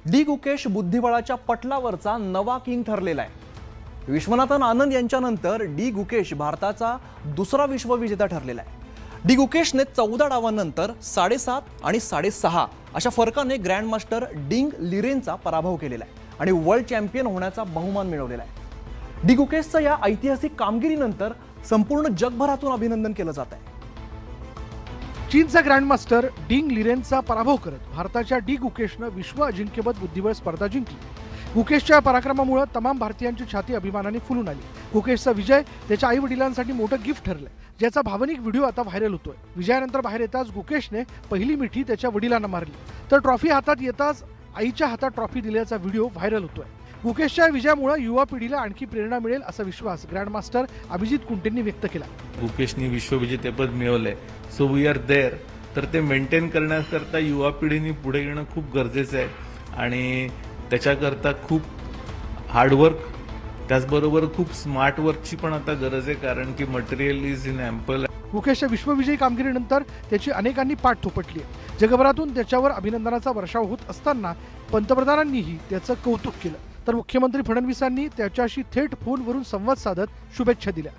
D Gukesh बुद्धिबळाच्या पटलावरचा नवा king ठरलेला आहे। विश्वनाथन आनंद यांच्यानंतर डी गुकेश भारताचा दुसरा विश्वविजेता ठरलेला आहे। डी गुकेशने 14 डावांनंतर 7.5 आणि 6.5 अशा फरकाने ग्रँडमास्टर डिंग लिरेनचा पराभव केलेला आहे आणि वर्ल्ड चॅम्पियन होण्याचा बहुमान मिळवलेला आहे। डी गुकेशच्या या ऐतिहासिक कामगिरीनंतर संपूर्ण जगभरातून अभिनंदन केलं जात आहे। चीनचा ग्रँडमास्टर डिंग लिरेनचा पराभव करत भारताच्या डी गुकेशनं विश्व अजिंक्यपद बुद्धिबळ स्पर्धा जिंकली। गुकेशच्या पराक्रमामुळे तमाम भारतीयांची छाती अभिमानाने फुलून आली। गुकेशचा विजय त्याच्या आई वडिलांसाठी मोठं गिफ्ट ठरलंय, ज्याचा भावनिक व्हिडिओ आता व्हायरल होतोय। विजयानंतर बाहेर येताच गुकेशने पहिली मिठी त्याच्या वडिलांना मारली, तर ट्रॉफी हातात येताच आईच्या हातात ट्रॉफी दिल्याचा व्हिडिओ व्हायरल होतोय। गुकेशच्या विजयामुळे युवा पिढीला आणखी प्रेरणा मिळेल असा विश्वास ग्रँडमास्टर अभिजित कुंटेंनी व्यक्त केला। गुकेशने विश्वविजेतेपद मिळवलंय, सो वी आर देअर। तर ते मेंटेन करण्याकरता युवा पिढीने पुढे येणं खूप गरजेचं आहे आणि त्याच्याकरता खूप हार्डवर्क, त्याचबरोबर खूप स्मार्ट वर्कची पण आता गरज आहे, कारण की मटेरियल इज इन ॲम्पल। गुकेशच्या विश्वविजयी कामगिरीनंतर त्याची अनेकांनी पाठ थोपटली आहे। जगभरातून त्याच्यावर अभिनंदनाचा वर्षाव होत असताना पंतप्रधानांनीही त्याचं कौतुक केलं, तर मुख्यमंत्री फडणवीसांनी त्याच्याशी थेट फोनवरून संवाद साधत शुभेच्छा दिल्या।